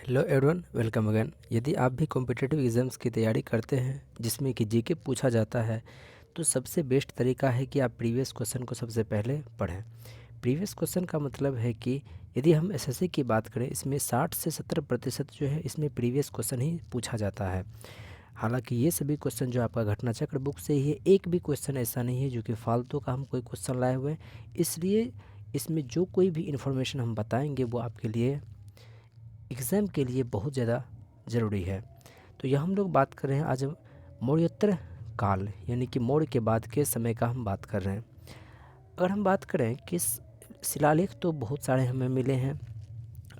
Hello everyone, welcome again. यदि आप भी कॉम्पिटिटिव एग्ज़ाम्स की तैयारी करते हैं जिसमें कि जीके पूछा जाता है, तो सबसे बेस्ट तरीका है कि आप प्रीवियस क्वेश्चन को सबसे पहले पढ़ें। प्रीवियस क्वेश्चन का मतलब है कि यदि हम एसएससी की बात करें, इसमें 60 से 70% जो है इसमें प्रीवियस क्वेश्चन ही पूछा जाता है। हालांकि ये सभी क्वेश्चन जो आपका घटनाचक्र बुक से ही है, एक भी क्वेश्चन ऐसा नहीं है जो कि फालतू का हम कोई क्वेश्चन लाए हुए हैं। इसलिए इसमें जो कोई भी इन्फॉर्मेशन हम बताएंगे वो आपके लिए एग्ज़ाम के लिए बहुत ज़्यादा ज़रूरी है। तो यह हम लोग बात कर रहे हैं आज मौर्योत्तर काल, यानी कि मौर्य के बाद के समय का हम बात कर रहे हैं। अगर हम बात करें कि शिलालेख तो बहुत सारे हमें मिले हैं,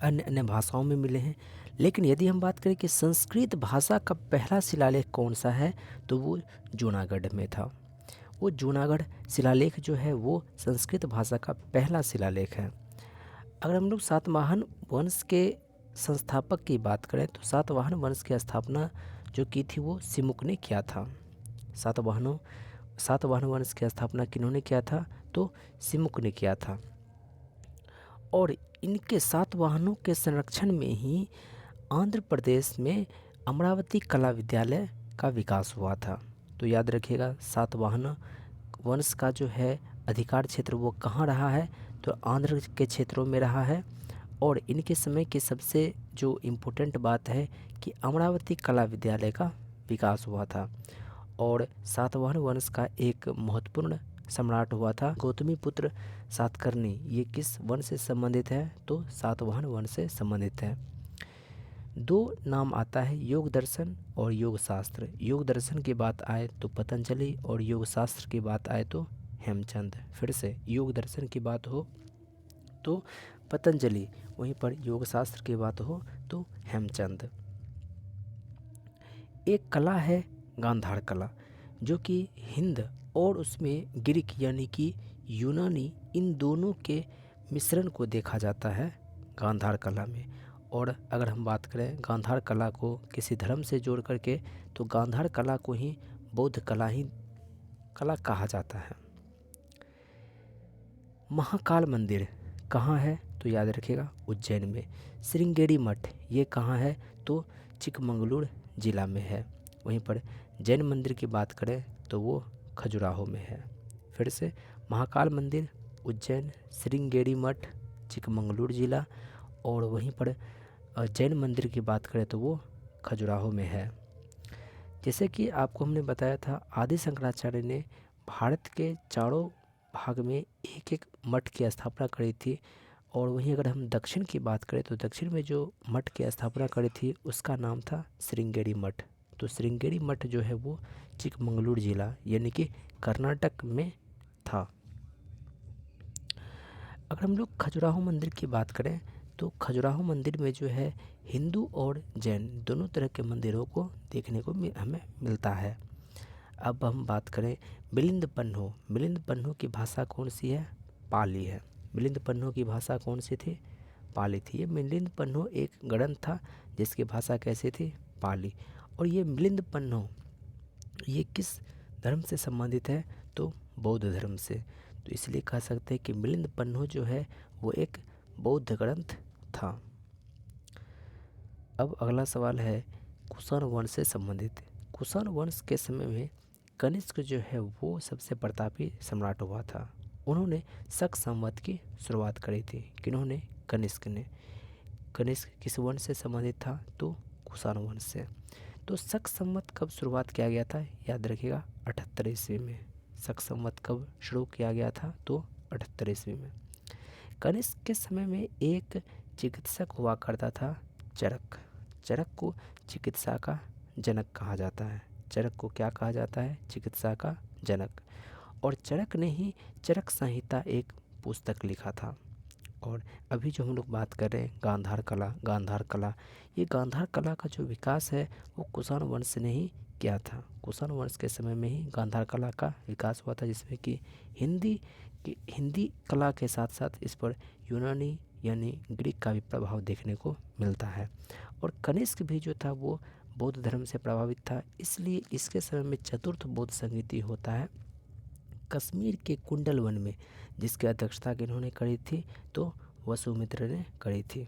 अन्य अन्य भाषाओं में मिले हैं, लेकिन यदि हम बात करें कि संस्कृत भाषा का पहला शिलालेख कौन सा है, तो वो जूनागढ़ में था। वो जूनागढ़ शिलालेख जो है वो संस्कृत भाषा का पहला शिलालेख है। अगर हम लोग सातवाहन वंश के संस्थापक की बात करें, तो सातवाहन वंश की स्थापना जो की थी वो सिमुक ने किया था। सातवाहन वंश की स्थापना किन्होंने किया था, तो सिमुक ने किया था। और इनके सातवाहनों के संरक्षण में ही आंध्र प्रदेश में अमरावती कला विद्यालय का विकास हुआ था। तो याद रखिएगा, सातवाहन वंश का जो है अधिकार क्षेत्र वो कहाँ रहा है, तो आंध्र के क्षेत्रों में रहा है। और इनके समय की सबसे जो इम्पोर्टेंट बात है कि अमरावती कला विद्यालय का विकास हुआ था। और सातवाहन वंश का एक महत्वपूर्ण सम्राट हुआ था गौतमीपुत्र सातकर्णी। ये किस वंश से संबंधित है, तो सातवाहन वंश से संबंधित है। दो नाम आता है, योग दर्शन और योग शास्त्र। योग दर्शन की बात आए तो पतंजलि, और योग शास्त्र की बात आए तो हेमचंद। फिर से योग दर्शन की बात हो तो पतंजलि, वहीं पर योग शास्त्र की बात हो तो हेमचंद। एक कला है गांधार कला, जो कि हिंद और उसमें ग्रीक यानी कि यूनानी, इन दोनों के मिश्रण को देखा जाता है गांधार कला में। और अगर हम बात करें गांधार कला को किसी धर्म से जोड़ करके, तो गांधार कला को ही बौद्ध कला कहा जाता है। महाकाल मंदिर कहाँ है, तो याद रखिएगा उज्जैन में। श्रृंगेरी मठ ये कहाँ है, तो चिकमंगलूर ज़िला में है। वहीं पर जैन मंदिर की बात करें तो वो खजुराहो में है। फिर से महाकाल मंदिर उज्जैन, श्रृंगेरी मठ चिकमंगलूर ज़िला, और वहीं पर जैन मंदिर की बात करें तो वो खजुराहो में है। जैसे कि आपको हमने बताया था, आदि शंकराचार्य ने भारत के चारों भाग में एक एक मठ की स्थापना करी थी। और वहीं अगर हम दक्षिण की बात करें तो दक्षिण में जो मठ की स्थापना करी थी उसका नाम था श्रृंगेरी मठ। तो श्रृंगेरी मठ जो है वो चिकमंगलूर ज़िला यानी कि कर्नाटक में था। अगर हम लोग खजुराहो मंदिर की बात करें, तो खजुराहो मंदिर में जो है हिंदू और जैन दोनों तरह के मंदिरों को देखने को हमें मिलता है। अब हम बात करें मिलिंद पन्हो। मिलिंद पन्हो की भाषा कौन सी है, पाली है। मिलिंद पन्हो की भाषा कौन सी थी, पाली थी। ये मिलिंद पन्हो एक ग्रंथ था जिसकी भाषा कैसी थी, पाली। और ये मिलिंद पन्हो ये किस धर्म से संबंधित है, तो बौद्ध धर्म से। तो इसलिए कह सकते हैं कि मिलिंद पन्हो जो है वो एक बौद्ध ग्रंथ था। अब अगला सवाल है कुषाण वंश से संबंधित। कुषाण वंश के समय में कनिष्क जो है वो सबसे प्रतापी सम्राट हुआ था। उन्होंने शक संवत की शुरुआत करी थी। किन्होंने, कनिष्क ने। कनिष्क किस वंश से संबंधित था, तो कुषाण वंश से। तो शक संवत कब शुरुआत किया गया था, याद रखिएगा 78 ईस्वी में। शक संवत कब शुरू किया गया था, तो 78 ईस्वी में। कनिष्क के समय में एक चिकित्सक हुआ करता था, चरक। चरक को चिकित्सा का जनक कहा जाता है। चरक को क्या कहा जाता है, चिकित्सा का जनक। और चरक ने ही चरक संहिता एक पुस्तक लिखा था। और अभी जो हम लोग बात कर रहे हैं गांधार कला, ये गांधार कला का जो विकास है वो कुषाण वंश ने ही किया था। कुषाण वंश के समय में ही गांधार कला का विकास हुआ था, जिसमें कि हिंदी कला के साथ साथ इस पर यूनानी यानी ग्रीक का भी प्रभाव देखने को मिलता है। और कनिष्क भी जो था वो बौद्ध धर्म से प्रभावित था, इसलिए इसके समय में चतुर्थ बौद्ध संगीति होता है कश्मीर के कुंडल वन में, जिसकी अध्यक्षता किन्होंने करी थी, तो वसुमित्र ने करी थी।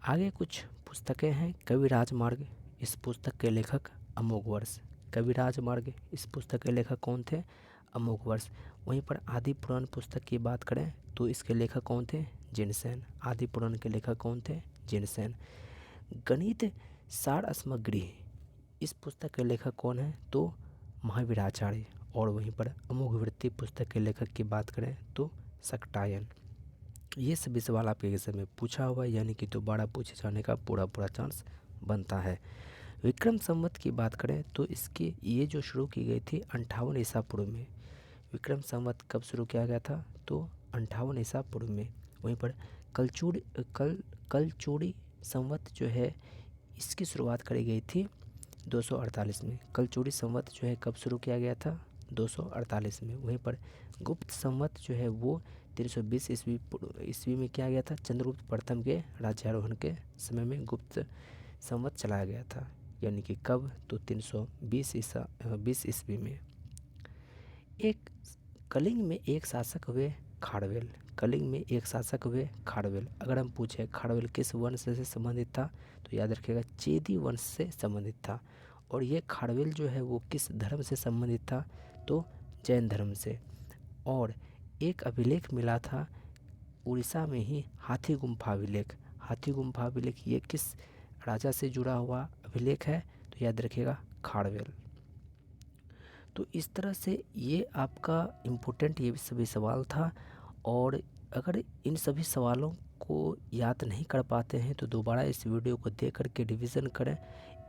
आगे कुछ पुस्तकें हैं कवि राजमार्ग, इस पुस्तक के लेखक अमोघवर्ष। कवि राजमार्ग, इस पुस्तक के लेखक कौन थे? अमोघवर्ष। वहीं पर आदि पुराण पुस्तक की बात करें तो इसके लेखक कौन थे? जिनसेन। आदि पुराण के लेखक कौन थे? जिनसेन। गणित सार सामग्री, इस पुस्तक के लेखक कौन है? तो महावीराचार्य। और वहीं पर अमोघवृत्ति पुस्तक के लेखक की बात करें तो शाकटायन। ये सभी सवाल आपके एग्जाम में पूछा हुआ है, यानी कि दोबारा पूछे जाने का पूरा चांस बनता है। विक्रम संवत की बात करें तो इसकी ये जो शुरू की गई थी 58 ईसा पूर्व में। विक्रम संवत कब शुरू किया गया था? तो 58 ईसा पूर्व में। वहीं पर कलचूड़ी संवत जो है इसकी शुरुआत करी गई थी 248 में। कलचूड़ी संवत जो है कब शुरू किया गया था? 248 में। वहीं पर गुप्त संवत जो है वो 320 ईस्वी में किया गया था। चंद्रगुप्त प्रथम के राज्यारोहण के समय में गुप्त संवत चलाया गया था, यानी कि कब? तो 320 ईस्वी में। एक कलिंग में एक शासक हुए खारवेल। कलिंग में एक शासक हुए खारवेल। अगर हम पूछे खारवेल किस वंश से संबंधित था तो याद रखिएगा चेदी वंश से संबंधित था। और ये खारवेल जो है वो किस धर्म से संबंधित था? तो जैन धर्म से। और एक अभिलेख मिला था उड़ीसा में ही, हाथी गुम्फा अभिलेख। हाथी गुम्फा अभिलेख ये किस राजा से जुड़ा हुआ अभिलेख है? तो याद रखिएगा खारवेल। तो इस तरह से ये आपका इम्पोर्टेंट ये सभी सवाल था। और अगर इन सभी सवालों को याद नहीं कर पाते हैं तो दोबारा इस वीडियो को देख करके रिवीजन करें।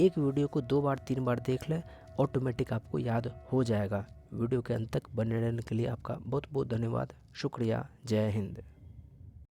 एक वीडियो को 2 बार 3 बार देख लें, ऑटोमेटिक आपको याद हो जाएगा। वीडियो के अंत तक बने रहने के लिए आपका बहुत बहुत धन्यवाद। शुक्रिया। जय हिंद।